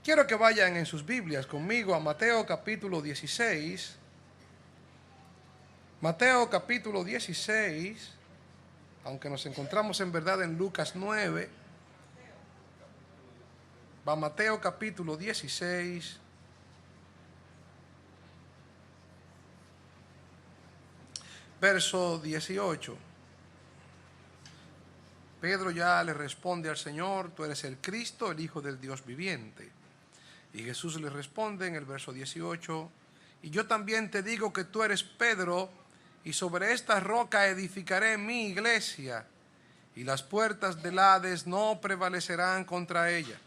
Quiero que vayan en sus Biblias conmigo a Mateo capítulo 16. Mateo capítulo 16, aunque nos encontramos en verdad en Lucas 9, va Mateo capítulo 16, verso 18. Pedro ya le responde al Señor: tú eres el Cristo, el Hijo del Dios viviente. Y Jesús le responde en el verso 18: y yo también te digo que tú eres Pedro, y sobre esta roca edificaré mi iglesia, y las puertas del Hades no prevalecerán contra ella.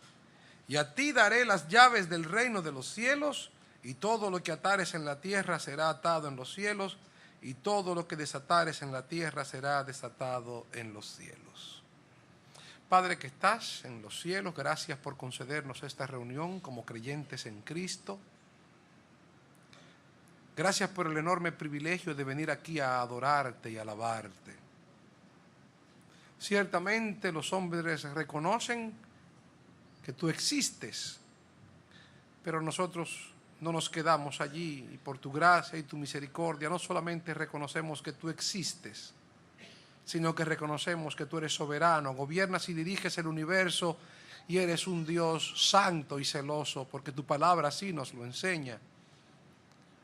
Y a ti daré las llaves del reino de los cielos, y todo lo que atares en la tierra será atado en los cielos, y todo lo que desatares en la tierra será desatado en los cielos. Padre que estás en los cielos, gracias por concedernos esta reunión como creyentes en Cristo. Gracias por el enorme privilegio de venir aquí a adorarte y alabarte. Ciertamente los hombres reconocen que tú existes, pero nosotros no nos quedamos allí, y por tu gracia y tu misericordia no solamente reconocemos que tú existes, sino que reconocemos que tú eres soberano, gobiernas y diriges el universo, y eres un Dios santo y celoso, porque tu palabra así nos lo enseña.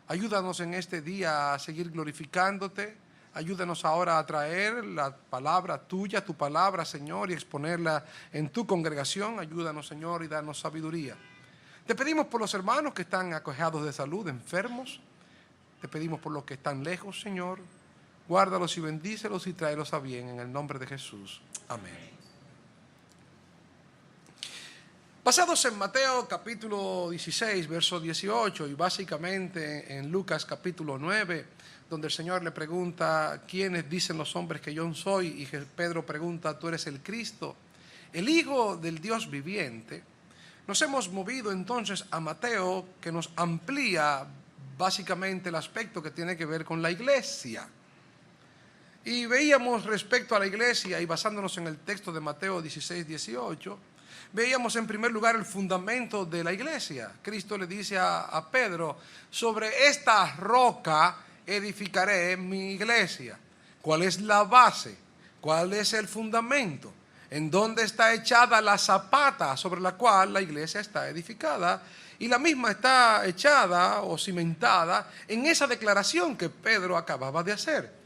Ayúdanos en este día a seguir glorificándote. Ayúdanos ahora a traer la palabra tuya, tu palabra, Señor, y exponerla en tu congregación. Ayúdanos, Señor, y danos sabiduría. Te pedimos por los hermanos que están aquejados de salud, enfermos. Te pedimos por los que están lejos, Señor. Guárdalos y bendícelos y tráelos a bien en el nombre de Jesús. Amén. Basados en Mateo capítulo 16, verso 18, y básicamente en Lucas capítulo 9, donde el Señor le pregunta: ¿quiénes dicen los hombres que yo soy? Y Pedro pregunta: tú eres el Cristo, el Hijo del Dios viviente. Nos hemos movido entonces a Mateo, que nos amplía básicamente el aspecto que tiene que ver con la iglesia. Y veíamos respecto a la iglesia, y basándonos en el texto de Mateo 16, 18, veíamos en primer lugar el fundamento de la iglesia. Cristo le dice a Pedro: sobre esta roca edificaré mi iglesia. ¿Cuál es la base? ¿Cuál es el fundamento? ¿En dónde está echada la zapata sobre la cual la iglesia está edificada? Y la misma está echada o cimentada en esa declaración que Pedro acababa de hacer.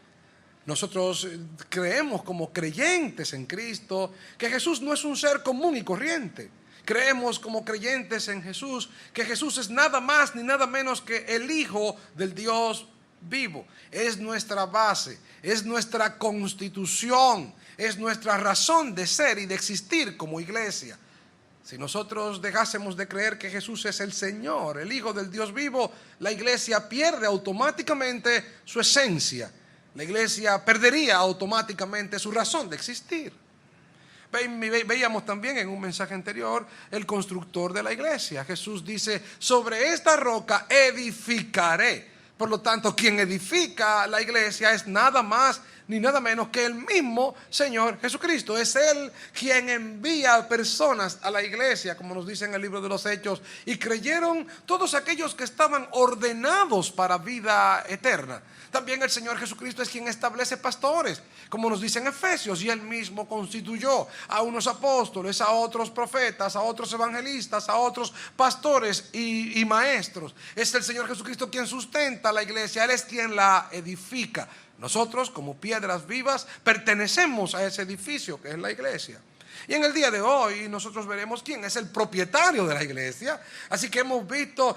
Nosotros creemos como creyentes en Cristo que Jesús no es un ser común y corriente. Creemos como creyentes en Jesús que Jesús es nada más ni nada menos que el Hijo del Dios vivo. Es nuestra base, es nuestra constitución, es nuestra razón de ser y de existir como iglesia. Si nosotros dejásemos de creer que Jesús es el Señor, el Hijo del Dios vivo, la iglesia pierde automáticamente su esencia. La iglesia perdería automáticamente su razón de existir. Veíamos también en un mensaje anterior el constructor de la iglesia. Jesús dice: sobre esta roca edificaré. Por lo tanto, quien edifica la iglesia es nada más ni nada menos que el mismo Señor Jesucristo. Es Él quien envía personas a la iglesia, como nos dice en el libro de los Hechos, y creyeron todos aquellos que estaban ordenados para vida eterna. También el Señor Jesucristo es quien establece pastores, como nos dice en Efesios, y Él mismo constituyó a unos apóstoles, a otros profetas, a otros evangelistas, a otros pastores y maestros. Es el Señor Jesucristo quien sustenta la iglesia, Él es quien la edifica. Nosotros, como piedras vivas, pertenecemos a ese edificio que es la iglesia. Y en el día de hoy nosotros veremos quién es el propietario de la iglesia. Así que hemos visto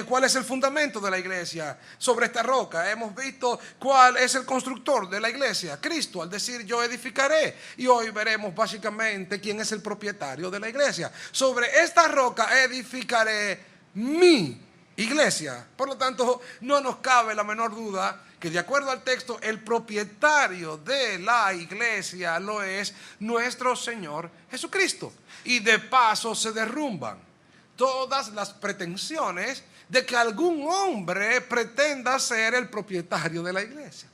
cuál es el fundamento de la iglesia sobre esta roca. Hemos visto cuál es el constructor de la iglesia, Cristo, al decir: yo edificaré. Y hoy veremos básicamente quién es el propietario de la iglesia. Sobre esta roca edificaré mi iglesia. Por lo tanto, no nos cabe la menor duda que, de acuerdo al texto, el propietario de la iglesia lo es nuestro Señor Jesucristo. Y de paso se derrumban todas las pretensiones de que algún hombre pretenda ser el propietario de la iglesia.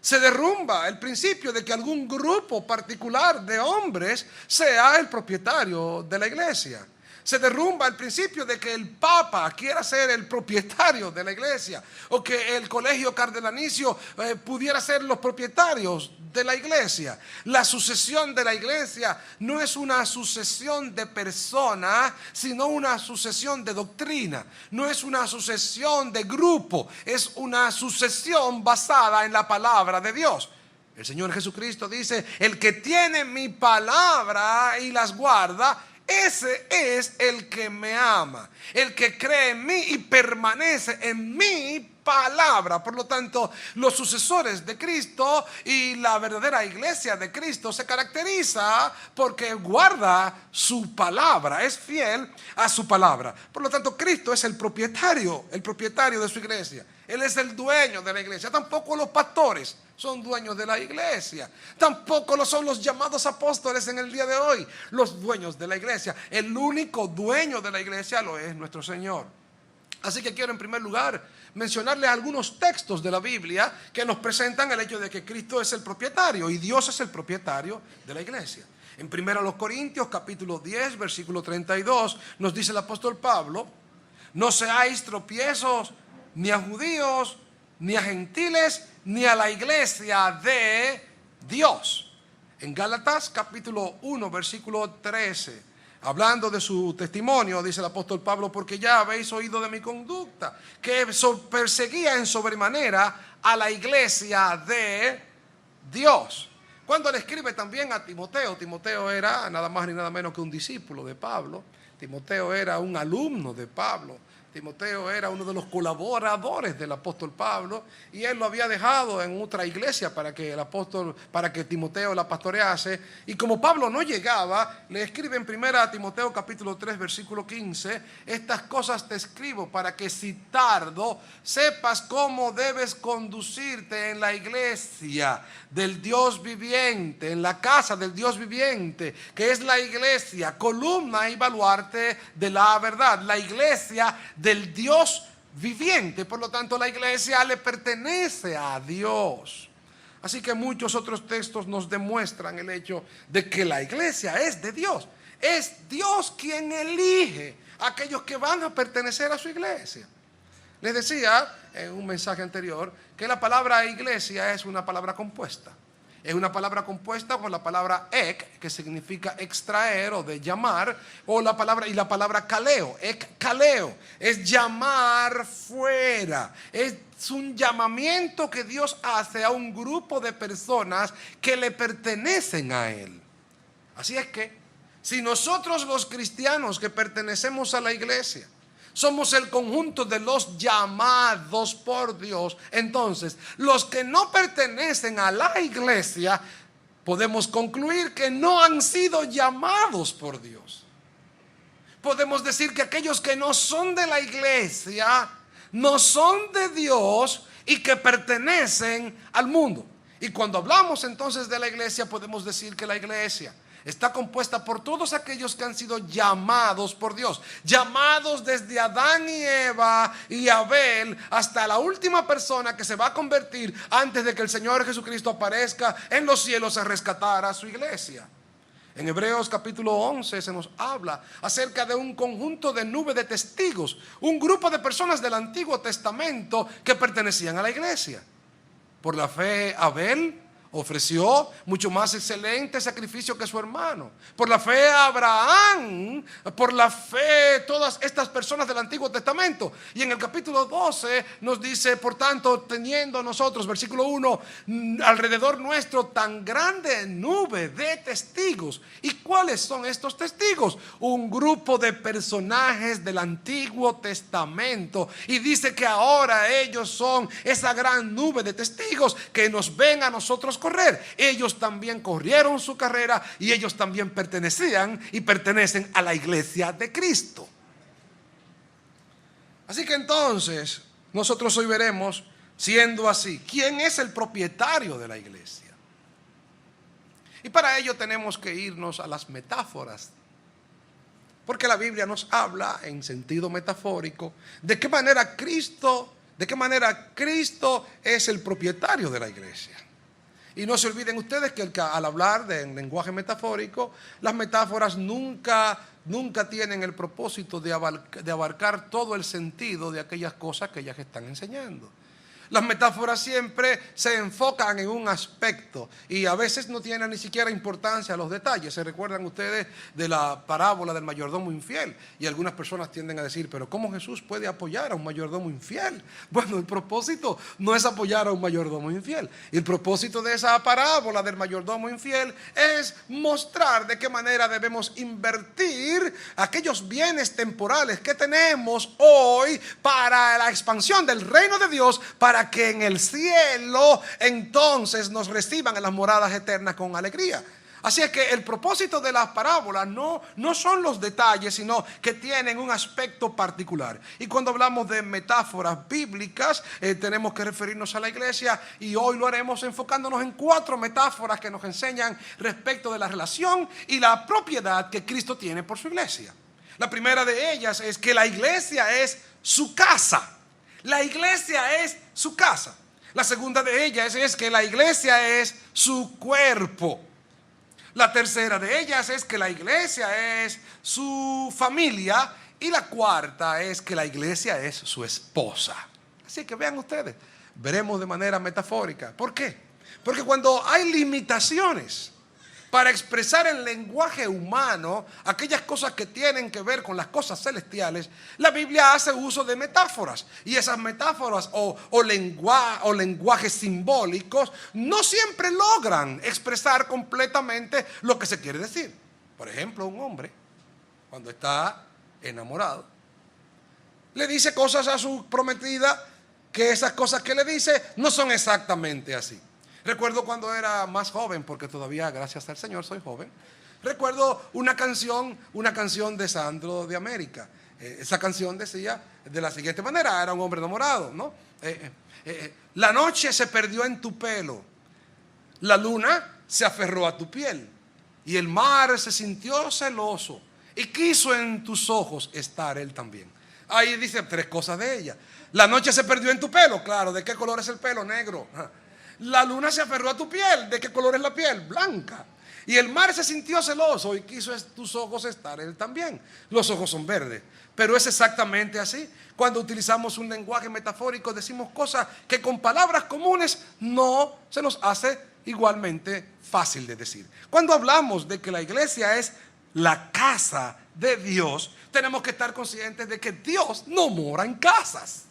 Se derrumba el principio de que algún grupo particular de hombres sea el propietario de la iglesia. Se derrumba el principio de que el Papa quiera ser el propietario de la iglesia, o que el colegio cardenalicio pudiera ser los propietarios de la iglesia. La sucesión de la iglesia no es una sucesión de personas, sino una sucesión de doctrina. No es una sucesión de grupo, es una sucesión basada en la palabra de Dios. El Señor Jesucristo dice: el que tiene mi palabra y las guarda, ese es el que me ama, el que cree en mí y permanece en mi palabra. Por lo tanto, los sucesores de Cristo y la verdadera iglesia de Cristo se caracteriza porque guarda su palabra, es fiel a su palabra. Por lo tanto, Cristo es el propietario de su iglesia. Él es el dueño de la iglesia. Tampoco los pastores son dueños de la iglesia. Tampoco lo son los llamados apóstoles en el día de hoy, los dueños de la iglesia. El único dueño de la iglesia lo es nuestro Señor. Así que quiero en primer lugar mencionarles algunos textos de la Biblia que nos presentan el hecho de que Cristo es el propietario y Dios es el propietario de la iglesia. En 1 Corintios capítulo 10 versículo 32 nos dice el apóstol Pablo: no seáis tropiezos ni a judíos, ni a gentiles, ni a la iglesia de Dios. En Gálatas capítulo 1 versículo 13, hablando de su testimonio, dice el apóstol Pablo: porque ya habéis oído de mi conducta, que perseguía en sobremanera a la iglesia de Dios. Cuando le escribe también a Timoteo, Timoteo era nada más ni nada menos que un discípulo de Pablo. Timoteo era un alumno de Pablo. Timoteo era uno de los colaboradores del apóstol Pablo, y él lo había dejado en otra iglesia para que Timoteo la pastorease. Y como Pablo no llegaba, le escribe en 1 Timoteo capítulo 3 versículo 15: estas cosas te escribo para que si tardo sepas cómo debes conducirte en la iglesia del Dios viviente, en la casa del Dios viviente, que es la iglesia, columna y baluarte de la verdad, la iglesia del Dios viviente. Por lo tanto, la iglesia le pertenece a Dios. Así que muchos otros textos nos demuestran el hecho de que la iglesia es de Dios. Es Dios quien elige a aquellos que van a pertenecer a su iglesia. Les decía en un mensaje anterior que la palabra iglesia es una palabra compuesta. Es una palabra compuesta con la palabra ek, que significa extraer o de llamar, y la palabra kaleo, ek kaleo, es llamar fuera. Es un llamamiento que Dios hace a un grupo de personas que le pertenecen a Él. Así es que, si nosotros los cristianos que pertenecemos a la iglesia somos el conjunto de los llamados por Dios, entonces los que no pertenecen a la iglesia podemos concluir que no han sido llamados por Dios. Podemos decir que aquellos que no son de la iglesia no son de Dios y que pertenecen al mundo. Y cuando hablamos entonces de la iglesia, podemos decir que la iglesia está compuesta por todos aquellos que han sido llamados por Dios, llamados desde Adán y Eva y Abel hasta la última persona que se va a convertir antes de que el Señor Jesucristo aparezca en los cielos a rescatar a su iglesia. En Hebreos capítulo 11 se nos habla acerca de un conjunto de nube de testigos, un grupo de personas del Antiguo Testamento que pertenecían a la iglesia. Por la fe, Abel ofreció mucho más excelente sacrificio que su hermano. Por la fe, Abraham, por la fe, todas estas personas del Antiguo Testamento. Y en el capítulo 12 nos dice: por tanto, teniendo nosotros, versículo 1, alrededor nuestro tan grande nube de testigos. ¿Y cuáles son estos testigos? Un grupo de personajes del Antiguo Testamento. Y dice que ahora ellos son esa gran nube de testigos que nos ven a nosotros correr. Ellos también corrieron su carrera y ellos también pertenecían y pertenecen a la iglesia de Cristo. Así que entonces nosotros hoy veremos, siendo así, ¿quién es el propietario de la iglesia? Y para ello tenemos que irnos a las metáforas, porque la Biblia nos habla en sentido metafórico de qué manera Cristo es el propietario de la iglesia. Y no se olviden ustedes que al hablar de lenguaje metafórico, las metáforas nunca tienen el propósito de abarcar todo el sentido de aquellas cosas que ellas están enseñando. Las metáforas siempre se enfocan en un aspecto y a veces no tienen ni siquiera importancia los detalles. ¿Se recuerdan ustedes de la parábola del mayordomo infiel? Y algunas personas tienden a decir, pero ¿cómo Jesús puede apoyar a un mayordomo infiel? Bueno, el propósito no es apoyar a un mayordomo infiel. El propósito de esa parábola del mayordomo infiel es mostrar de qué manera debemos invertir aquellos bienes temporales que tenemos hoy para la expansión del reino de Dios, para que en el cielo entonces nos reciban en las moradas eternas con alegría. Así es que el propósito de las parábolas no son los detalles, sino que tienen un aspecto particular. Y cuando hablamos de metáforas bíblicas, tenemos que referirnos a la iglesia, y hoy lo haremos enfocándonos en 4 metáforas que nos enseñan respecto de la relación y la propiedad que Cristo tiene por su iglesia. La primera de ellas es que la iglesia es su casa. La iglesia es su casa. La segunda de ellas es que la iglesia es su cuerpo. La tercera de ellas es que la iglesia es su familia. Y la cuarta es que la iglesia es su esposa. Así que vean ustedes, veremos de manera metafórica. ¿Por qué? Porque cuando hay limitaciones para expresar en lenguaje humano aquellas cosas que tienen que ver con las cosas celestiales, la Biblia hace uso de metáforas. Y esas metáforas o lenguajes simbólicos no siempre logran expresar completamente lo que se quiere decir. Por ejemplo, un hombre, cuando está enamorado, le dice cosas a su prometida que esas cosas que le dice no son exactamente así. Recuerdo cuando era más joven, porque todavía, gracias al Señor, soy joven. Recuerdo una canción de Sandro de América. Esa canción decía de la siguiente manera: era un hombre enamorado, ¿no? La noche se perdió en tu pelo, la luna se aferró a tu piel, y el mar se sintió celoso y quiso en tus ojos estar él también. Ahí dice 3 cosas de ella. La noche se perdió en tu pelo, claro. ¿De qué color es el pelo? Negro. La luna se aferró a tu piel. ¿De qué color es la piel? Blanca. Y el mar se sintió celoso y quiso en tus ojos estar él también. Los ojos son verdes. Pero es exactamente así. Cuando utilizamos un lenguaje metafórico, decimos cosas que con palabras comunes no se nos hace igualmente fácil de decir. Cuando hablamos de que la iglesia es la casa de Dios, tenemos que estar conscientes de que Dios no mora en casas.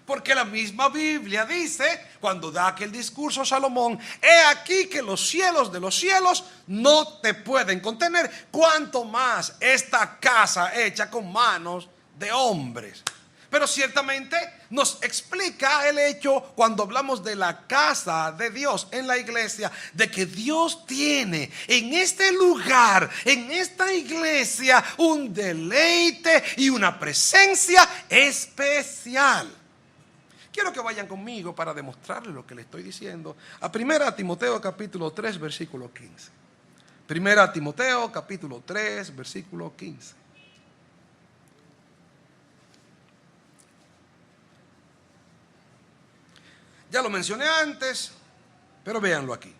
Porque la misma Biblia dice, cuando da aquel discurso Salomón: he aquí que los cielos de los cielos no te pueden contener, cuanto más esta casa hecha con manos de hombres. Pero ciertamente nos explica el hecho, cuando hablamos de la casa de Dios en la iglesia, de que Dios tiene en este lugar, en esta iglesia, un deleite y una presencia especial. Quiero que vayan conmigo para demostrarles lo que le estoy diciendo a 1 Timoteo capítulo 3 versículo 15. 1 Timoteo capítulo 3 versículo 15. Ya lo mencioné antes, pero véanlo aquí.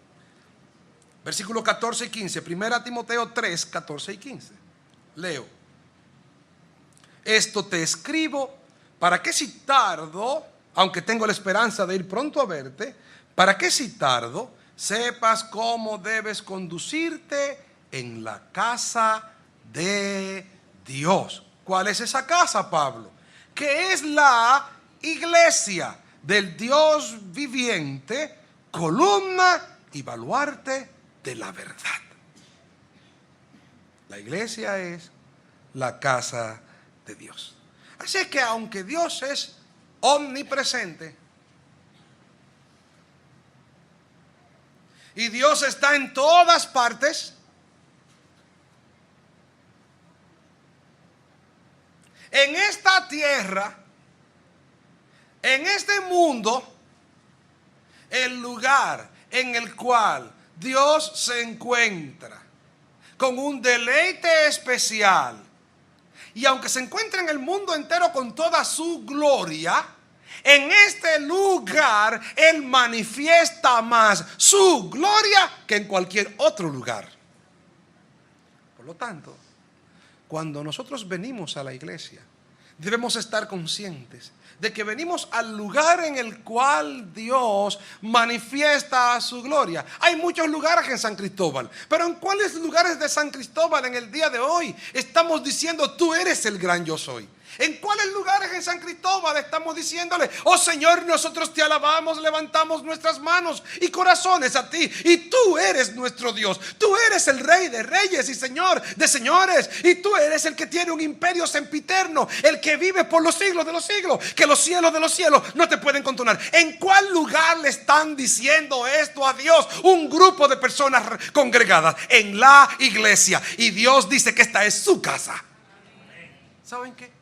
Versículos 14 y 15. 1 Timoteo 3, 14 y 15. Leo: esto te escribo para que si tardo, aunque tengo la esperanza de ir pronto a verte, para que si tardo, sepas cómo debes conducirte en la casa de Dios. ¿Cuál es esa casa, Pablo? Que es la iglesia del Dios viviente, columna y baluarte de la verdad. La iglesia es la casa de Dios. Así es que aunque Dios es omnipresente y Dios está en todas partes, en esta tierra, en este mundo, el lugar en el cual Dios se encuentra con un deleite especial, y aunque se encuentra en el mundo entero con toda su gloria, En este lugar Él manifiesta más su gloria que en cualquier otro lugar. Por lo tanto, cuando nosotros venimos a la iglesia, debemos estar conscientes de que venimos al lugar en el cual Dios manifiesta su gloria. Hay muchos lugares en San Cristóbal, pero ¿en cuáles lugares de San Cristóbal en el día de hoy estamos diciendo tú eres el gran yo soy? ¿En cuáles lugares en San Cristóbal estamos diciéndole, oh Señor, nosotros te alabamos, levantamos nuestras manos y corazones a ti, y tú eres nuestro Dios, tú eres el Rey de reyes y Señor de señores, y tú eres el que tiene un imperio sempiterno, el que vive por los siglos de los siglos, que los cielos de los cielos no te pueden controlar? ¿En cuál lugar le están diciendo esto a Dios? Un grupo de personas congregadas en la iglesia, y Dios dice que esta es su casa. ¿Saben qué?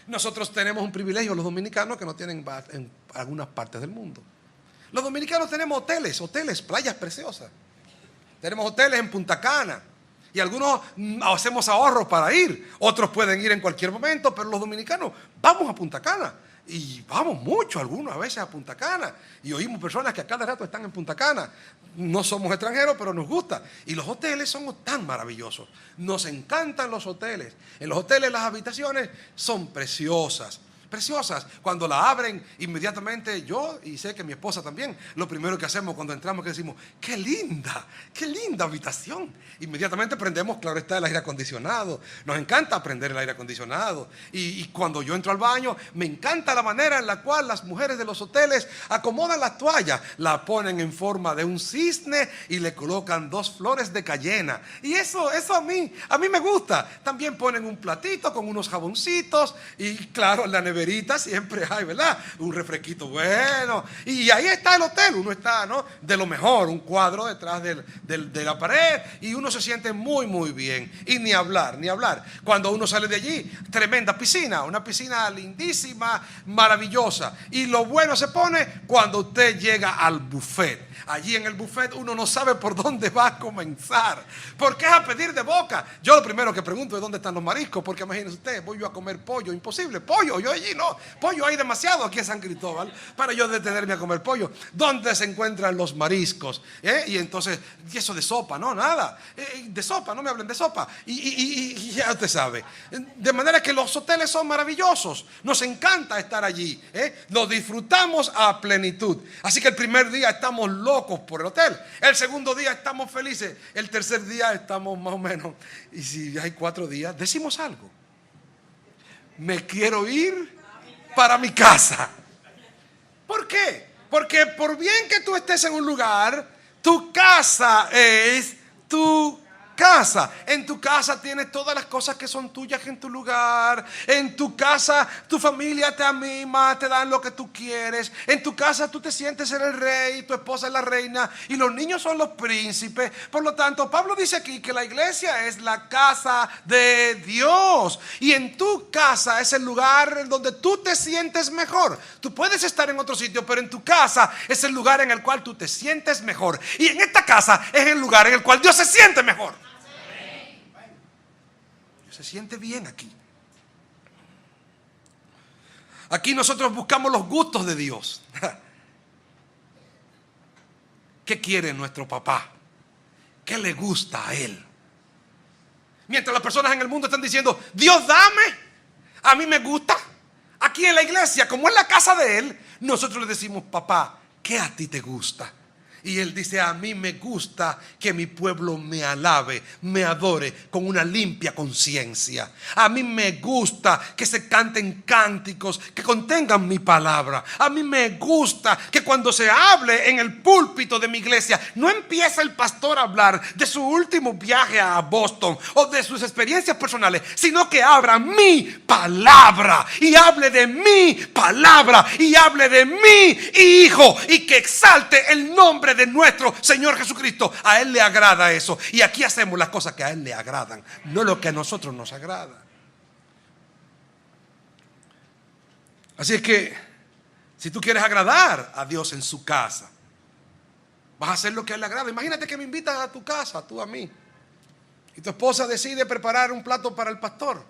Nosotros tenemos un privilegio, los dominicanos, que no tienen en algunas partes del mundo. Los dominicanos tenemos hoteles, playas preciosas. Tenemos hoteles en Punta Cana. Y algunos hacemos ahorros para ir. Otros pueden ir en cualquier momento, pero los dominicanos vamos a Punta Cana. Y vamos mucho, algunas veces a Punta Cana. Y oímos personas que a cada rato están en Punta Cana. No somos extranjeros, pero nos gusta. Y los hoteles son tan maravillosos. Nos encantan los hoteles. En los hoteles las habitaciones son preciosas. Preciosas. Cuando la abren, inmediatamente yo, y sé que mi esposa también, lo primero que hacemos cuando entramos es que decimos, qué linda habitación. Inmediatamente prendemos, claro está, el aire acondicionado. Nos encanta prender el aire acondicionado. Y cuando yo entro al baño, me encanta la manera en la cual las mujeres de los hoteles acomodan las toallas. La ponen en forma de un cisne y le colocan 2 flores de cayena. Y eso a mí me gusta. También ponen un platito con unos jaboncitos y claro, en la nevera siempre hay, ¿verdad? Un refresquito bueno. Y ahí está el hotel. Uno está, ¿no?, de lo mejor. Un cuadro detrás de la pared. Y uno se siente muy, muy bien. Y ni hablar. Cuando uno sale de allí, tremenda piscina. Una piscina lindísima, maravillosa. Y lo bueno se pone cuando usted llega al buffet. Allí en el buffet uno no sabe por dónde va a comenzar, porque es a pedir de boca. Yo lo primero que pregunto es dónde están los mariscos, porque imagínense usted, voy yo a comer pollo, imposible, pollo, yo allí no, pollo hay demasiado aquí en San Cristóbal para yo detenerme a comer pollo. ¿Dónde se encuentran los mariscos? Y entonces, ¿y eso de sopa? No, nada, de sopa, no me hablen de sopa. Y ya usted sabe, de manera que los hoteles son maravillosos, nos encanta estar allí, lo disfrutamos a plenitud. Así que el primer día estamos locos por el hotel, el segundo día estamos felices, el tercer día estamos más o menos, y si hay 4 días decimos algo: me quiero ir para mi casa. ¿Por qué? Porque por bien que tú estés en un lugar, tu casa es tu casa. En tu casa tienes todas las cosas que son tuyas en tu lugar. En tu casa tu familia te mima, te dan lo que tú quieres. En tu casa tú te sientes ser el rey, tu esposa es la reina y los niños son los príncipes. Por lo tanto, Pablo dice aquí que la iglesia es la casa de Dios. Y en tu casa es el lugar en donde tú te sientes mejor. Tú puedes estar en otro sitio, pero en tu casa es el lugar en el cual tú te sientes mejor. Y en esta casa es el lugar en el cual Dios se siente mejor. Se siente bien aquí. Aquí nosotros buscamos los gustos de Dios. ¿Qué quiere nuestro papá? ¿Qué le gusta a Él? Mientras las personas en el mundo están diciendo, Dios dame, a mí me gusta. Aquí en la iglesia, como es la casa de Él, nosotros le decimos, papá, ¿qué a ti te gusta? Y Él dice, a mí me gusta que mi pueblo me alabe, me adore con una limpia conciencia. A mí me gusta que se canten cánticos que contengan mi palabra. A mí me gusta que cuando se hable en el púlpito de mi iglesia, no empiece el pastor a hablar de su último viaje a Boston o de sus experiencias personales, sino que abra mi palabra y hable de mi palabra y hable de mi hijo y que exalte el nombre de nuestro Señor Jesucristo. A Él le agrada eso. Y aquí hacemos las cosas que a Él le agradan, no lo que a nosotros nos agrada. Así es que si tú quieres agradar a Dios en su casa, vas a hacer lo que a Él le agrada. Imagínate que me invitan a tu casa, tú a mí, y tu esposa decide preparar un plato para el pastor.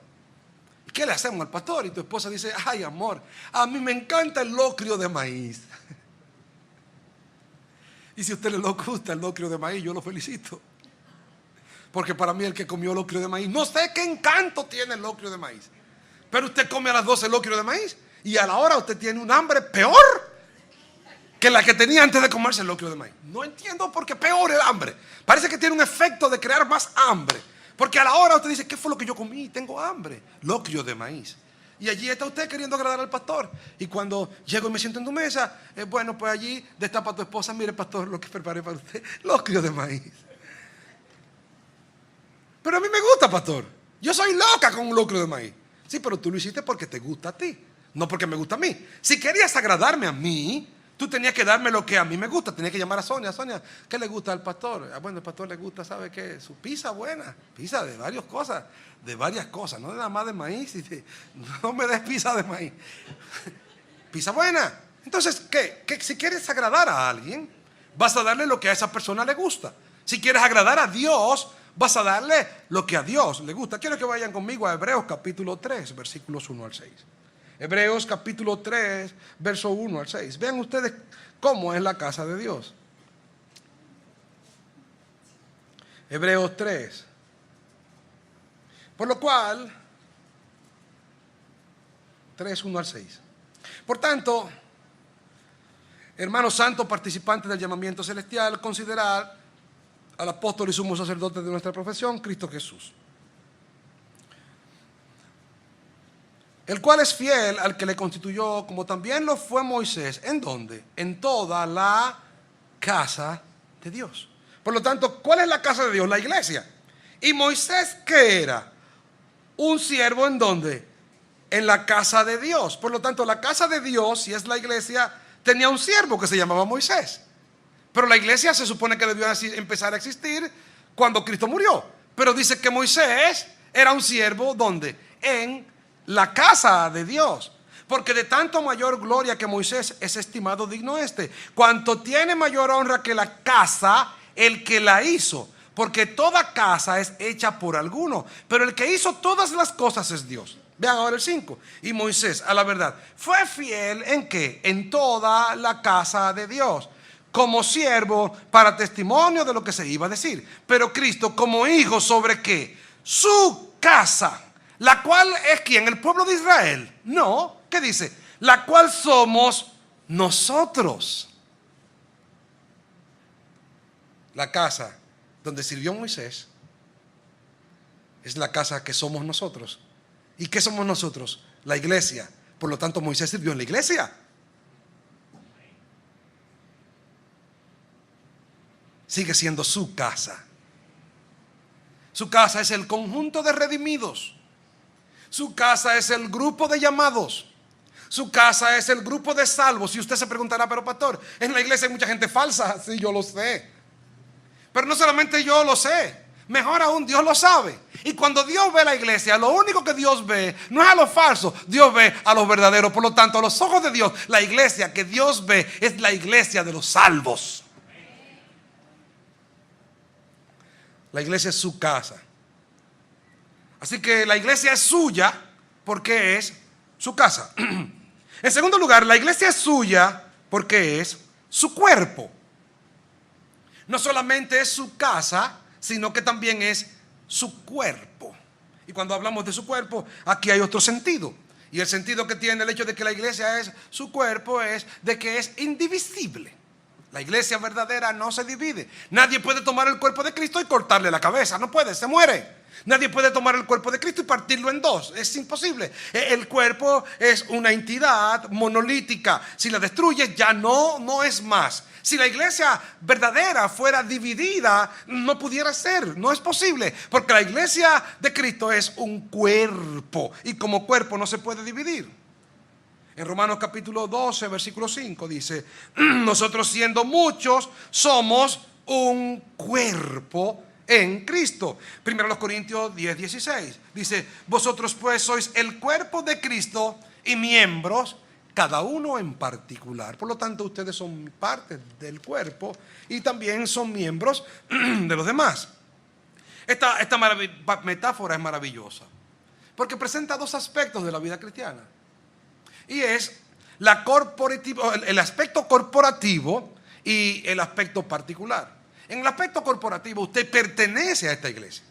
¿qué le hacemos al pastor? Y tu esposa dice, ay amor, a mí me encanta el locrio de maíz. Y si a usted le gusta el locrio de maíz, yo lo felicito. Porque para mí el que comió locrio de maíz, no sé qué encanto tiene el locrio de maíz. Pero usted come a las 12 locrio de maíz y a la hora usted tiene un hambre peor que la que tenía antes de comerse el locrio de maíz. No entiendo por qué peor el hambre. Parece que tiene un efecto de crear más hambre. Porque a la hora usted dice, ¿qué fue lo que yo comí? Tengo hambre. Locrio de maíz. Y allí está usted queriendo agradar al pastor. Y cuando llego y me siento en tu mesa, bueno, pues allí destapa a tu esposa, mire pastor, lo que preparé para usted, locrio de maíz. Pero a mí me gusta, pastor. Yo soy loca con un locrio de maíz. Sí, pero tú lo hiciste porque te gusta a ti, no porque me gusta a mí. Si querías agradarme a mí, tú tenías que darme lo que a mí me gusta. Tenías que llamar a Sonia. Sonia, ¿qué le gusta al pastor? Bueno, al pastor le gusta, ¿sabe qué? Su pizza buena. Pizza de varias cosas, no de nada más de maíz. No me des pizza de maíz. Pizza buena. Entonces, ¿qué? Si quieres agradar a alguien, vas a darle lo que a esa persona le gusta. Si quieres agradar a Dios, vas a darle lo que a Dios le gusta. Quiero que vayan conmigo a Hebreos capítulo 3, versículos 1 al 6. Hebreos capítulo 3, verso 1 al 6. Vean ustedes cómo es la casa de Dios. Hebreos 3. Por lo cual, 3, 1 al 6. Por tanto, hermanos santos, participantes del llamamiento celestial, considerad al apóstol y sumo sacerdote de nuestra profesión, Cristo Jesús, el cual es fiel al que le constituyó, como también lo fue Moisés. ¿En dónde? En toda la casa de Dios. Por lo tanto, ¿cuál es la casa de Dios? La iglesia. ¿Y Moisés qué era? Un siervo, ¿en dónde? En la casa de Dios. Por lo tanto, la casa de Dios, si es la iglesia, tenía un siervo que se llamaba Moisés. Pero la iglesia se supone que debió empezar a existir cuando Cristo murió. Pero dice que Moisés era un siervo, ¿dónde? En la casa de Dios. Porque de tanto mayor gloria que Moisés es estimado digno este. Cuanto tiene mayor honra que la casa, el que la hizo. Porque toda casa es hecha por alguno, pero el que hizo todas las cosas es Dios. Vean ahora el 5. Y Moisés, a la verdad, fue fiel ¿en qué? En toda la casa de Dios, como siervo para testimonio de lo que se iba a decir. Pero Cristo como hijo sobre ¿qué? Su casa, la cual es ¿quién? ¿El pueblo de Israel? No, ¿qué dice? La cual somos nosotros. La casa donde sirvió Moisés es la casa que somos nosotros. ¿Y qué somos nosotros? La iglesia. Por lo tanto, Moisés sirvió en la iglesia. Sigue siendo su casa. Su casa es el conjunto de redimidos. Su casa es el grupo de llamados. Su casa es el grupo de salvos. Y usted se preguntará, pero pastor, en la iglesia hay mucha gente falsa. Sí, yo lo sé. Pero no solamente yo lo sé, mejor aún Dios lo sabe. Y cuando Dios ve la iglesia, lo único que Dios ve no es a los falsos, Dios ve a los verdaderos. Por lo tanto, a los ojos de Dios, la iglesia que Dios ve es la iglesia de los salvos. La iglesia es su casa. Así que la iglesia es suya porque es su casa. En segundo lugar, la iglesia es suya porque es su cuerpo. No solamente es su casa, sino que también es su cuerpo. Y cuando hablamos de su cuerpo, aquí hay otro sentido. Y el sentido que tiene el hecho de que la iglesia es su cuerpo es de que es indivisible. La iglesia verdadera no se divide. Nadie puede tomar el cuerpo de Cristo y cortarle la cabeza. No puede, se muere. Nadie puede tomar el cuerpo de Cristo y partirlo en dos. Es imposible. El cuerpo es una entidad monolítica. Si la destruyes ya no es más. Si la iglesia verdadera fuera dividida, no pudiera ser, no es posible, porque la iglesia de Cristo es un cuerpo y como cuerpo no se puede dividir. En Romanos capítulo 12, versículo 5 dice, nosotros siendo muchos somos un cuerpo en Cristo. Primero los Corintios 10, 16 dice, vosotros pues sois el cuerpo de Cristo y miembros cada uno en particular. Por lo tanto, ustedes son parte del cuerpo y también son miembros de los demás. Esta metáfora es maravillosa. porque presenta dos aspectos de la vida cristiana. Y es el aspecto corporativo y el aspecto particular. En el aspecto corporativo, usted pertenece a esta iglesia.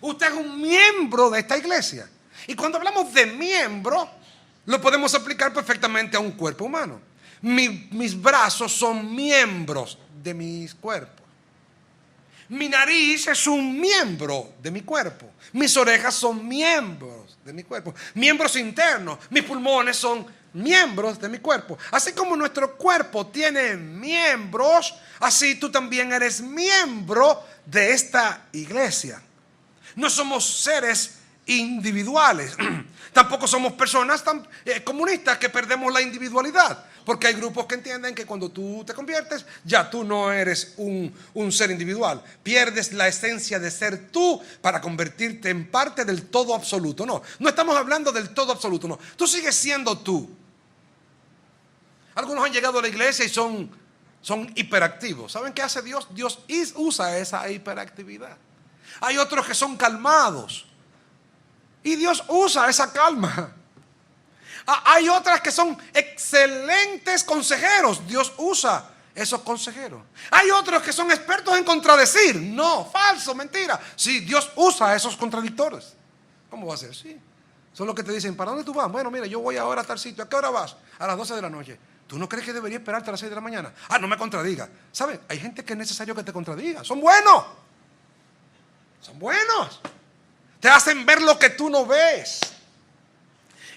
Usted es un miembro de esta iglesia. Y cuando hablamos de miembro, lo podemos aplicar perfectamente a un cuerpo humano. Mis brazos son miembros de mis cuerpos. Mi nariz es un miembro de mi cuerpo. Mis orejas son miembros de mi cuerpo. Miembros internos. Mis pulmones son miembros de mi cuerpo. Así como nuestro cuerpo tiene miembros, así tú también eres miembro de esta iglesia. No somos seres individuales. Tampoco somos personas tan comunistas que perdemos la individualidad. Porque hay grupos que entienden que cuando tú te conviertes, ya tú no eres un ser individual. Pierdes la esencia de ser tú para convertirte en parte del todo absoluto. No estamos hablando del todo absoluto, no. Tú sigues siendo tú. Algunos han llegado a la iglesia y son hiperactivos. ¿Saben qué hace Dios? Dios usa esa hiperactividad. Hay otros que son calmados y Dios usa esa calma. Hay otras que son excelentes consejeros. Dios usa esos consejeros. Hay otros que son expertos en contradecir. No, falso, mentira. Sí, Dios usa a esos contradictores. ¿Cómo va a ser? Sí. Son los que te dicen, ¿para dónde tú vas? Bueno, mira, yo voy ahora a tal sitio. ¿A qué hora vas? A las 12 de la noche. ¿Tú no crees que debería esperarte a las 6 de la mañana? No me contradiga. ¿Saben? Hay gente que es necesario que te contradiga. Son buenos. Son buenos. Te hacen ver lo que tú no ves.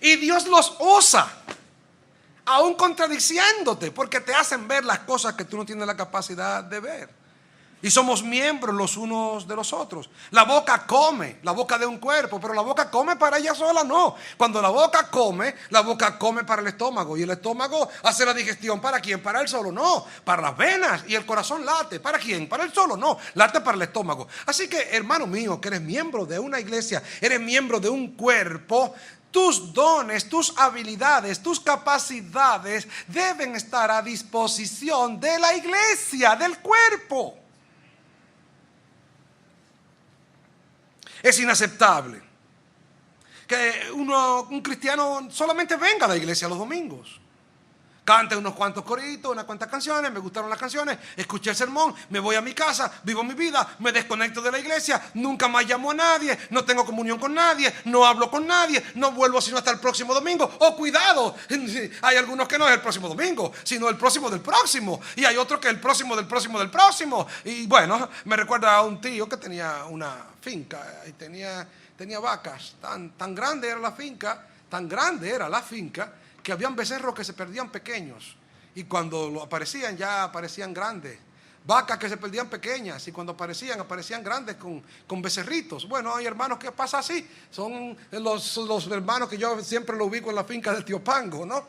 Y Dios los usa, aún contradiciéndote, porque te hacen ver las cosas que tú no tienes la capacidad de ver. Y somos miembros los unos de los otros. La boca come, la boca de un cuerpo, pero la boca come para ella sola, no. Cuando la boca come para el estómago. Y el estómago hace la digestión, ¿para quién? Para él solo, no. Para las venas, y el corazón late, ¿para quién? Para él solo, no. Late para el estómago. Así que, hermano mío, que eres miembro de una iglesia, eres miembro de un cuerpo, tus dones, tus habilidades, tus capacidades deben estar a disposición de la iglesia, del cuerpo. Es inaceptable que un cristiano solamente venga a la iglesia los domingos. Cante unos cuantos coritos, unas cuantas canciones, me gustaron las canciones, escuché el sermón, me voy a mi casa, vivo mi vida, me desconecto de la iglesia, nunca más llamo a nadie, no tengo comunión con nadie, no hablo con nadie, no vuelvo sino hasta el próximo domingo. ¡Oh, cuidado! Hay algunos que no es el próximo domingo, sino el próximo del próximo. Y hay otros que el próximo del próximo del próximo. Y bueno, me recuerda a un tío que tenía una finca y tenía vacas. Tan grande era la finca, que habían becerros que se perdían pequeños y cuando aparecían ya aparecían grandes. Vacas que se perdían pequeñas y cuando aparecían grandes con becerritos. Bueno, hay hermanos que pasa así. Son los hermanos que yo siempre lo ubico en la finca del tío Pango, ¿no?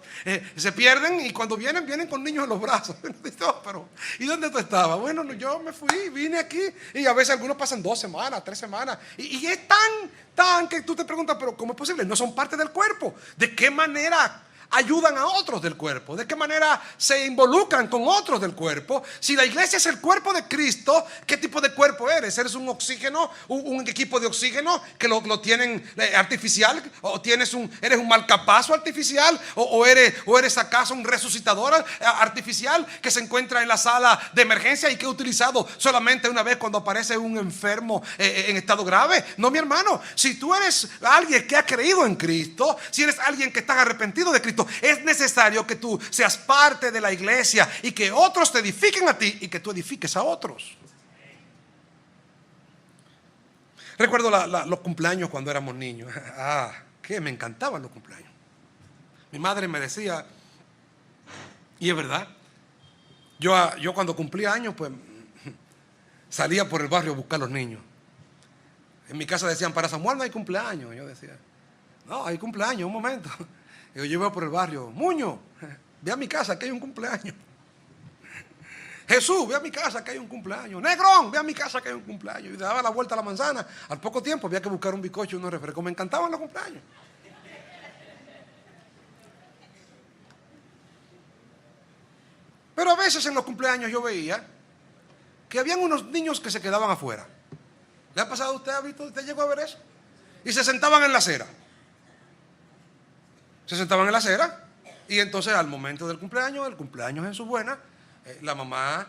Se pierden y cuando vienen con niños en los brazos. No, pero ¿y dónde tú estabas? Bueno, yo me fui, vine aquí y a veces algunos pasan 2 semanas, 3 semanas y es tan que tú te preguntas, pero ¿cómo es posible? No son parte del cuerpo. ¿De qué manera ayudan a otros del cuerpo? ¿De qué manera se involucran con otros del cuerpo? Si la iglesia es el cuerpo de Cristo, ¿qué tipo de cuerpo eres? ¿Eres un oxígeno, un equipo de oxígeno que lo tienen artificial? ¿O eres un marcapaso artificial? ¿O eres acaso un resucitador artificial que se encuentra en la sala de emergencia y que es utilizado solamente una vez cuando aparece un enfermo en estado grave? No, mi hermano, si tú eres alguien que ha creído en Cristo, si eres alguien que está arrepentido de Cristo, es necesario que tú seas parte de la iglesia y que otros te edifiquen a ti y que tú edifiques a otros. Recuerdo los cumpleaños cuando éramos niños. Que me encantaban los cumpleaños. Mi madre me decía, y es verdad, yo cuando cumplía años pues salía por el barrio a buscar a los niños. En mi casa decían, para Samuel no hay cumpleaños. Yo decía, no, hay cumpleaños, un momento. Yo iba por el barrio, Muño, ve a mi casa que hay un cumpleaños. Jesús, ve a mi casa que hay un cumpleaños. Negrón, ve a mi casa que hay un cumpleaños. Y daba la vuelta a la manzana. Al poco tiempo había que buscar un bizcocho y unos refrescos. Me encantaban los cumpleaños. Pero a veces en los cumpleaños yo veía que habían unos niños que se quedaban afuera. ¿Le ha pasado a usted? ¿Ha visto? ¿Usted llegó a ver eso? y se sentaban en la acera. Se sentaban en la acera y entonces al momento del cumpleaños, el cumpleaños en su buena, la mamá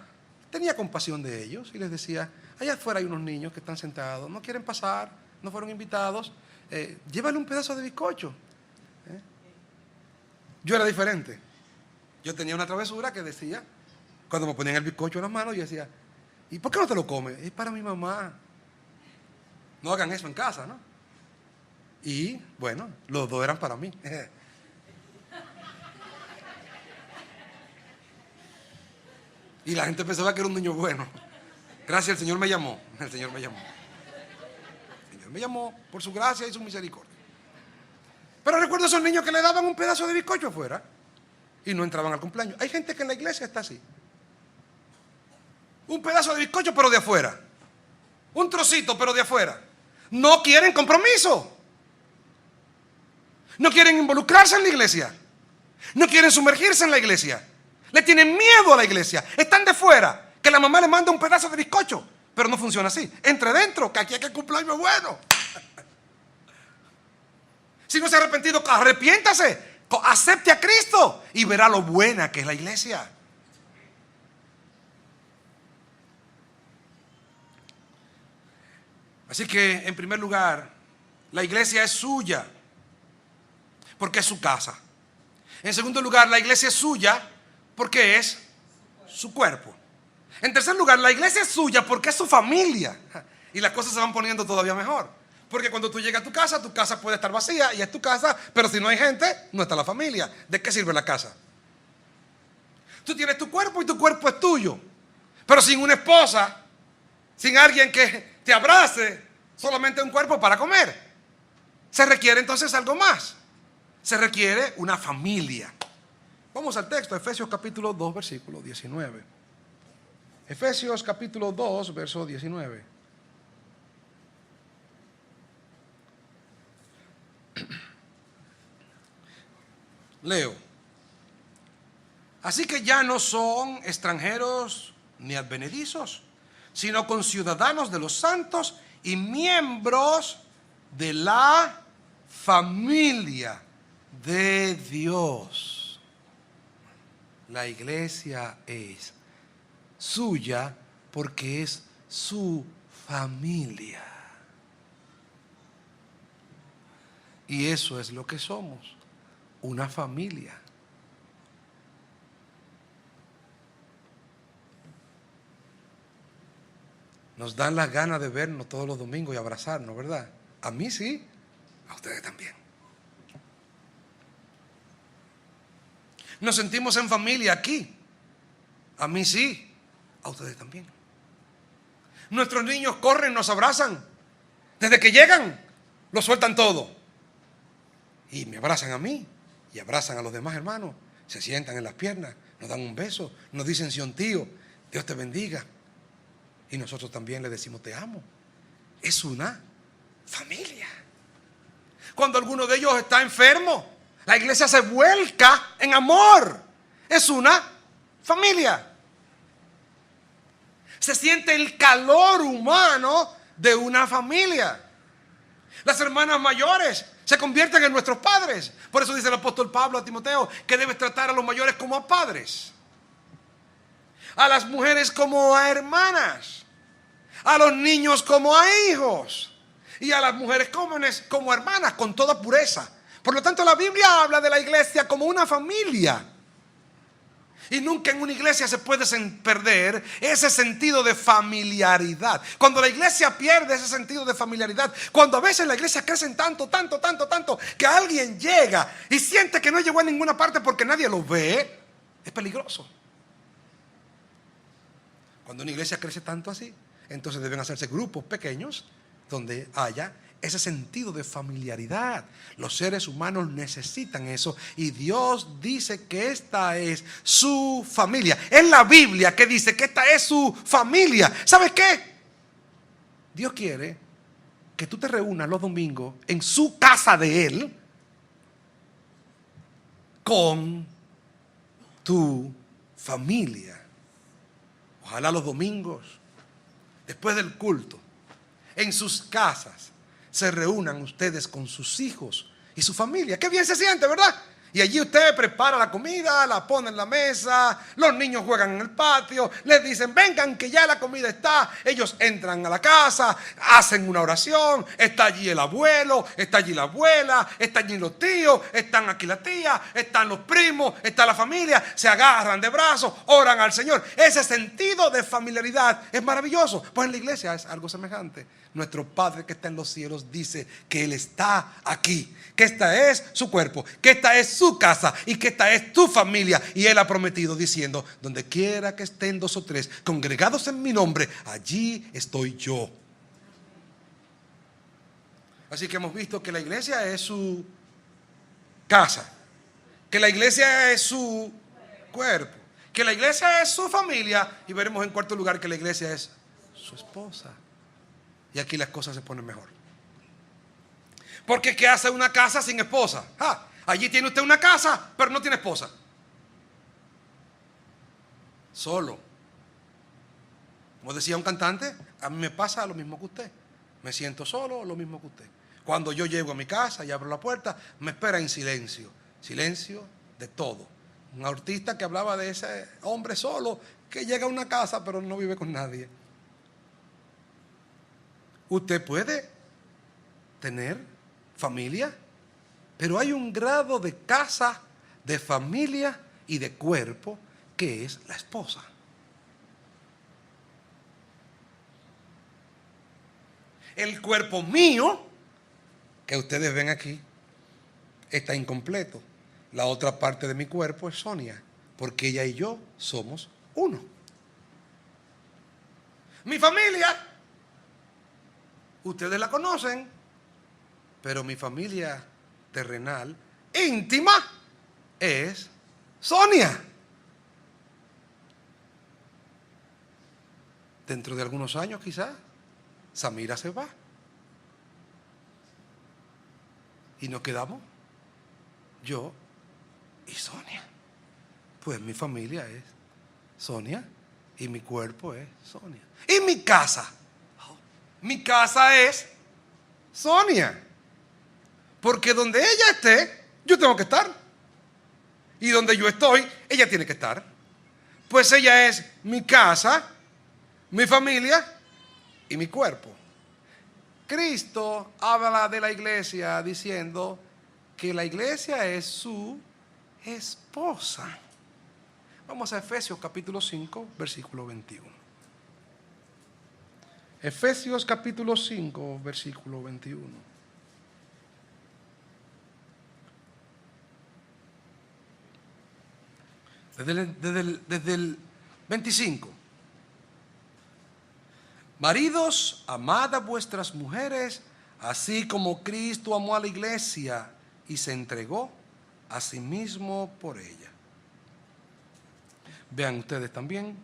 tenía compasión de ellos y les decía: allá afuera hay unos niños que están sentados, no quieren pasar, no fueron invitados, llévale un pedazo de bizcocho. Yo era diferente. Yo tenía una travesura que decía, cuando me ponían el bizcocho en las manos, yo decía: ¿y por qué no te lo comes? Es para mi mamá. No hagan eso en casa, ¿no? Y bueno, los dos eran para mí. Y la gente pensaba que era un niño bueno. Gracias, el Señor me llamó. El Señor me llamó. El Señor me llamó por su gracia y su misericordia. Pero recuerdo a esos niños que le daban un pedazo de bizcocho afuera y no entraban al cumpleaños. Hay gente que en la iglesia está así. Un pedazo de bizcocho, pero de afuera. Un trocito, pero de afuera. No quieren compromiso. No quieren involucrarse en la iglesia. No quieren sumergirse en la iglesia. Le tienen miedo a la iglesia. Están de fuera. Que la mamá le manda un pedazo de bizcocho. Pero no funciona así. Entre dentro, que aquí hay que cumpleaños bueno. Si no se ha arrepentido, arrepiéntase. Acepte a Cristo y verá lo buena que es la iglesia. Así que, en primer lugar, la iglesia es suya, porque es su casa. En segundo lugar, la iglesia es suya, porque es su cuerpo. En tercer lugar, la iglesia es suya, porque es su familia. Y las cosas se van poniendo todavía mejor. Porque cuando tú llegas a tu casa puede estar vacía y es tu casa, pero si no hay gente, no está la familia. ¿De qué sirve la casa? Tú tienes tu cuerpo y tu cuerpo es tuyo. Pero sin una esposa, sin alguien que te abrace, solamente un cuerpo para comer. Se requiere entonces algo más. Se requiere una familia. Vamos al texto, Efesios capítulo 2, versículo 19. Efesios capítulo 2, verso 19. Leo: así que ya no son extranjeros ni advenedizos, sino conciudadanos de los santos y miembros de la familia de Dios. La iglesia es suya porque es su familia. Y eso es lo que somos, una familia. Nos dan las ganas de vernos todos los domingos y abrazarnos, ¿verdad? A mí sí, a ustedes también. Nos sentimos en familia aquí. A mí sí, a ustedes también. Nuestros niños corren, nos abrazan. Desde que llegan, lo sueltan todo. Y me abrazan a mí y abrazan a los demás hermanos. Se sientan en las piernas, nos dan un beso, nos dicen: Sion tío, Dios te bendiga. Y nosotros también le decimos: te amo. Es una familia. Cuando alguno de ellos está enfermo, la iglesia se vuelca en amor. Es una familia. Se siente el calor humano de una familia. Las hermanas mayores se convierten en nuestros padres. Por eso dice el apóstol Pablo a Timoteo que debes tratar a los mayores como a padres, a las mujeres como a hermanas, a los niños como a hijos y a las mujeres jóvenes como hermanas, con toda pureza. Por lo tanto, la Biblia habla de la iglesia como una familia. Y nunca en una iglesia se puede perder ese sentido de familiaridad. Cuando la iglesia pierde ese sentido de familiaridad, cuando a veces la iglesia crece tanto, que alguien llega y siente que no llegó a ninguna parte porque nadie lo ve, es peligroso. Cuando una iglesia crece tanto así, entonces deben hacerse grupos pequeños donde haya ese sentido de familiaridad. Los seres humanos necesitan eso y Dios dice que esta es su familia. Es la Biblia que dice que esta es su familia. ¿Sabes qué? Dios quiere que tú te reúnas los domingos en su casa de Él con tu familia. Ojalá los domingos, después del culto, en sus casas, se reúnan ustedes con sus hijos y su familia. Qué bien se siente, ¿verdad? Y allí usted prepara la comida, la pone en la mesa, los niños juegan en el patio, les dicen, vengan que ya la comida está. Ellos entran a la casa, hacen una oración, está allí el abuelo, está allí la abuela, están allí los tíos, están aquí la tía, están los primos, está la familia, se agarran de brazos, oran al Señor. Ese sentido de familiaridad es maravilloso. Pues en la iglesia es algo semejante. Nuestro Padre que está en los cielos dice que Él está aquí, que esta es su cuerpo, que esta es su casa y que esta es tu familia. Y Él ha prometido diciendo, donde quiera que estén 2 o 3 congregados en mi nombre, allí estoy yo. Así que hemos visto que la iglesia es su casa, que la iglesia es su cuerpo, que la iglesia es su familia, y veremos en cuarto lugar que la iglesia es su esposa. Y aquí las cosas se ponen mejor. Porque ¿qué hace una casa sin esposa? Allí tiene usted una casa, pero no tiene esposa. Solo. Como decía un cantante, a mí me pasa lo mismo que usted. Me siento solo, lo mismo que usted. Cuando yo llego a mi casa y abro la puerta, me espera en silencio. Silencio de todo. Un artista que hablaba de ese hombre solo que llega a una casa pero no vive con nadie. Usted puede tener familia, pero hay un grado de casa, de familia y de cuerpo que es la esposa. El cuerpo mío, que ustedes ven aquí, está incompleto. La otra parte de mi cuerpo es Sonia, porque ella y yo somos uno. Mi familia, ustedes la conocen, pero mi familia terrenal, íntima, es Sonia. Dentro de algunos años quizás, Samira se va. Y nos quedamos yo y Sonia. Pues mi familia es Sonia y mi cuerpo es Sonia. Y mi casa. Mi casa es Sonia. Porque donde ella esté, yo tengo que estar. Y donde yo estoy, ella tiene que estar. Pues ella es mi casa, mi familia y mi cuerpo. Cristo habla de la iglesia diciendo que la iglesia es su esposa. Vamos a Efesios capítulo 5, versículo 21. Efesios capítulo 5, versículo 21. Desde el 25. Maridos, amad a vuestras mujeres, así como Cristo amó a la iglesia y se entregó a sí mismo por ella. Vean ustedes también.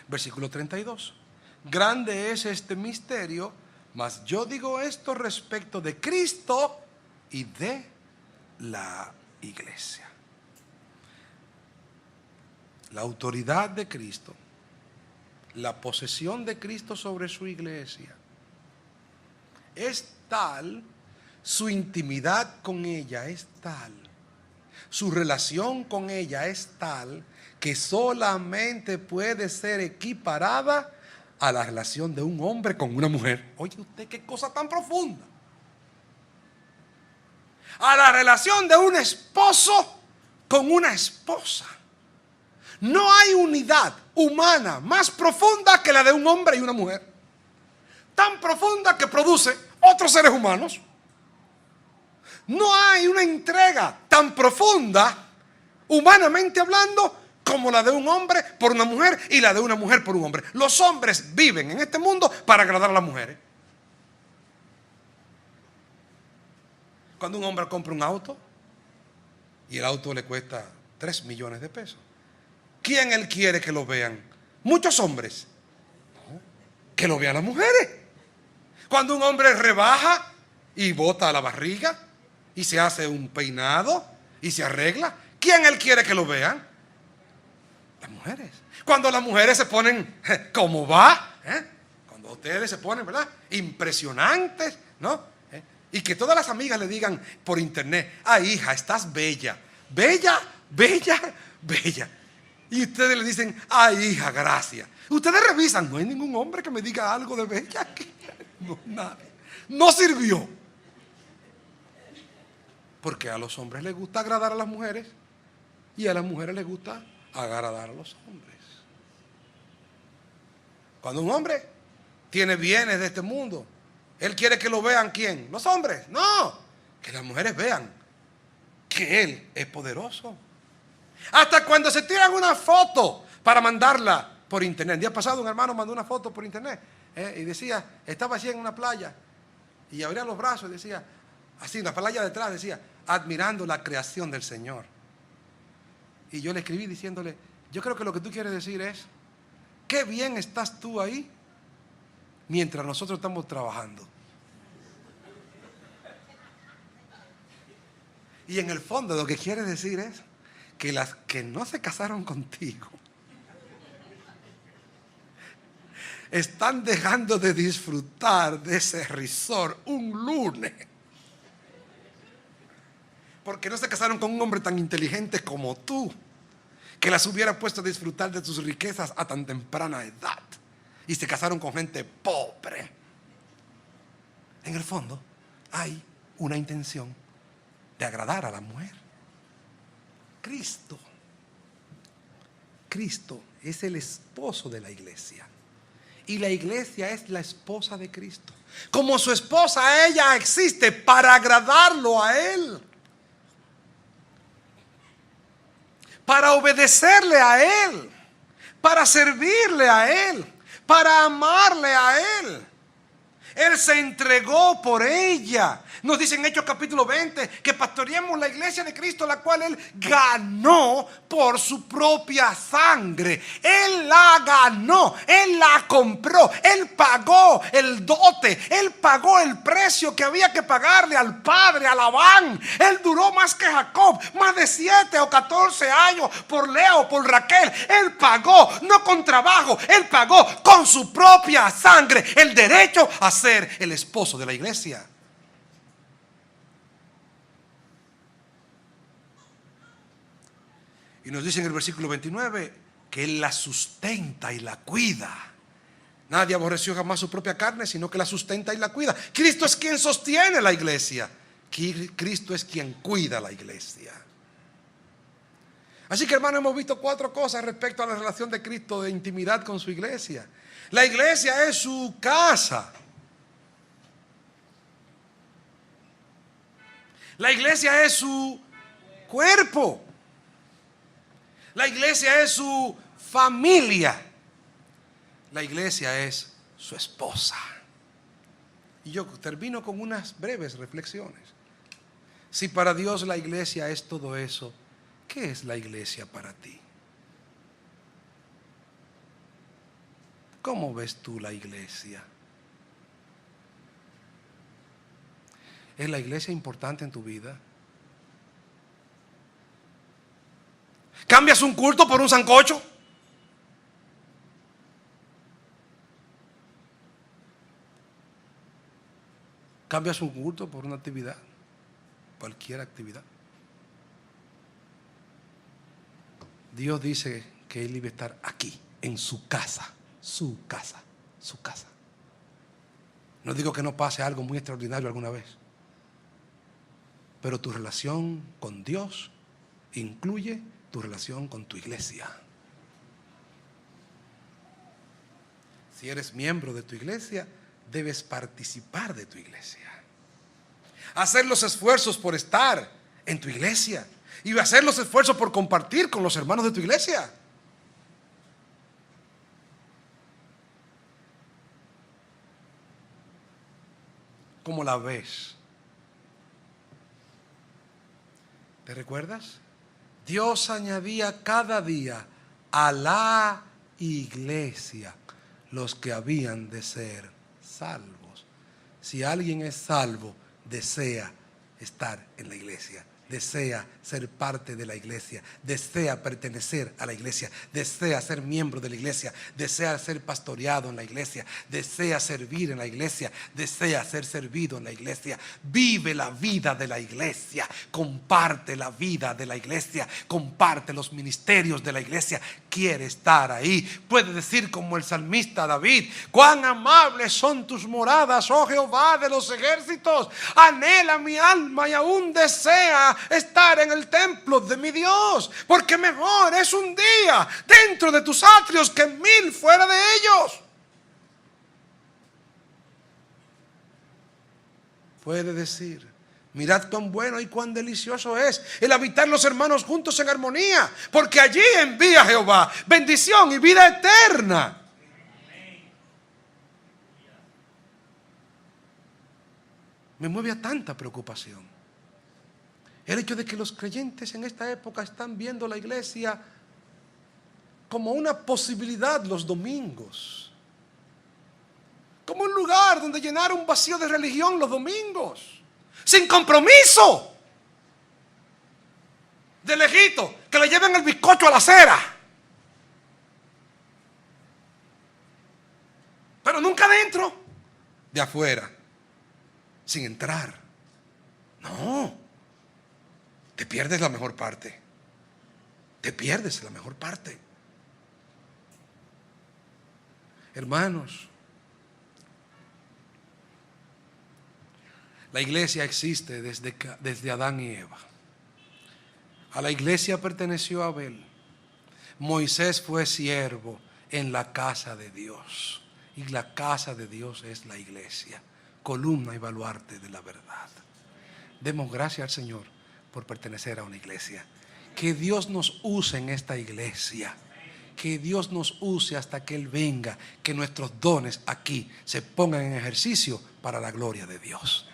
Versículo 32. Grande es este misterio, mas yo digo esto respecto de Cristo y de la iglesia. La autoridad de Cristo, la posesión de Cristo sobre su iglesia es tal, su intimidad con ella es tal, su relación con ella es tal, que solamente puede ser equiparada a la relación de un hombre con una mujer. Oye usted, qué cosa tan profunda. A la relación de un esposo con una esposa. No hay unidad humana más profunda que la de un hombre y una mujer. Tan profunda que produce otros seres humanos. No hay una entrega tan profunda, humanamente hablando, como la de un hombre por una mujer y la de una mujer por un hombre. Los hombres viven en este mundo para agradar a las mujeres. Cuando un hombre compra un auto y el auto le cuesta 3 millones de pesos, ¿quién él quiere que lo vean? Muchos hombres. No, que lo vean las mujeres. Cuando un hombre rebaja y bota la barriga y se hace un peinado y se arregla, ¿quién él quiere que lo vean? Las mujeres. Cuando las mujeres se ponen, ¿cómo va? Cuando ustedes se ponen, ¿verdad? Impresionantes, ¿no? Y que todas las amigas le digan por internet: ay, hija, estás bella, bella, bella, bella. Y ustedes le dicen: ay, hija, gracias. Ustedes revisan, no hay ningún hombre que me diga algo de bella aquí. No, nadie. No sirvió. Porque a los hombres les gusta agradar a las mujeres y a las mujeres les gusta agradar a los hombres. Cuando un hombre tiene bienes de este mundo, él quiere que lo vean, ¿quién? Los hombres. No, que las mujeres vean que él es poderoso. Hasta cuando se tiran una foto para mandarla por internet. El día pasado un hermano mandó una foto por internet y decía, estaba así en una playa y abría los brazos y decía, así en la playa detrás decía, admirando la creación del Señor. Y yo le escribí diciéndole, yo creo que lo que tú quieres decir es, qué bien estás tú ahí mientras nosotros estamos trabajando. Y en el fondo lo que quiere decir es que las que no se casaron contigo están dejando de disfrutar de ese resort un lunes porque no se casaron con un hombre tan inteligente como tú, que las hubiera puesto a disfrutar de sus riquezas a tan temprana edad, y se casaron con gente pobre. En el fondo hay una intención de agradar a la mujer. Cristo es el esposo de la iglesia y la iglesia es la esposa de Cristo. Como su esposa, ella existe para agradarlo a Él, para obedecerle a Él, para servirle a Él, para amarle a Él. Él se entregó por ella. Nos dice en Hechos capítulo 20 que pastoreemos la iglesia de Cristo, la cual Él ganó por su propia sangre. Él la ganó, Él la compró, Él pagó el dote, Él pagó el precio que había que pagarle al padre, a Labán. Él duró más que Jacob, más de 7 o 14 años por Leo, por Raquel. Él pagó, no con trabajo, Él pagó con su propia sangre el derecho a ser el esposo de la iglesia. Y nos dice en el versículo 29 que Él la sustenta y la cuida. Nadie aborreció jamás su propia carne, sino que la sustenta y la cuida. Cristo es quien sostiene la iglesia. Cristo es quien cuida la iglesia. Así que, hermano, hemos visto 4 cosas respecto a la relación de Cristo de intimidad con su iglesia. La iglesia es su casa. La iglesia es su cuerpo. La iglesia es su familia. La iglesia es su esposa. Y yo termino con unas breves reflexiones. Si para Dios la iglesia es todo eso, ¿qué es la iglesia para ti? ¿Cómo ves tú la iglesia? ¿Es la iglesia importante en tu vida? ¿Cambias un culto por un sancocho? ¿Cambias un culto por una actividad? Cualquier actividad. Dios dice que Él iba a estar aquí, en su casa, su casa, su casa. No digo que no pase algo muy extraordinario alguna vez, pero tu relación con Dios incluye tu relación con tu iglesia. Si eres miembro de tu iglesia, debes participar de tu iglesia. Hacer los esfuerzos por estar en tu iglesia y hacer los esfuerzos por compartir con los hermanos de tu iglesia. ¿Cómo la ves? ¿Te recuerdas? Dios añadía cada día a la iglesia los que habían de ser salvos. Si alguien es salvo, desea estar en la iglesia desea ser parte de la iglesia, desea pertenecer a la iglesia, desea ser miembro de la iglesia, desea ser pastoreado en la iglesia, desea servir en la iglesia, desea ser servido en la iglesia, vive la vida de la iglesia, comparte la vida de la iglesia, comparte los ministerios de la iglesia, quiere estar ahí. Puede decir como el salmista David: cuán amables son tus moradas, oh Jehová de los ejércitos, anhela mi alma y aún desea estar en el templo de mi Dios, porque mejor es un día dentro de tus atrios que 1000 fuera de ellos. Puede decir: mirad cuán bueno y cuán delicioso es el habitar los hermanos juntos en armonía, porque allí envía Jehová bendición y vida eterna. Me mueve a tanta preocupación el hecho de que los creyentes en esta época están viendo la iglesia como una posibilidad los domingos, como un lugar donde llenar un vacío de religión los domingos, sin compromiso, de lejito, que le lleven el bizcocho a la acera, pero nunca dentro, de afuera, sin entrar. No, te pierdes la mejor parte. Te pierdes la mejor parte. Hermanos, la iglesia existe desde Adán y Eva. A la iglesia perteneció Abel. Moisés fue siervo en la casa de Dios. Y la casa de Dios es la iglesia, columna y baluarte de la verdad. Demos gracias al Señor por pertenecer a una iglesia. Que Dios nos use en esta iglesia. Que Dios nos use hasta que Él venga. Que nuestros dones aquí se pongan en ejercicio para la gloria de Dios.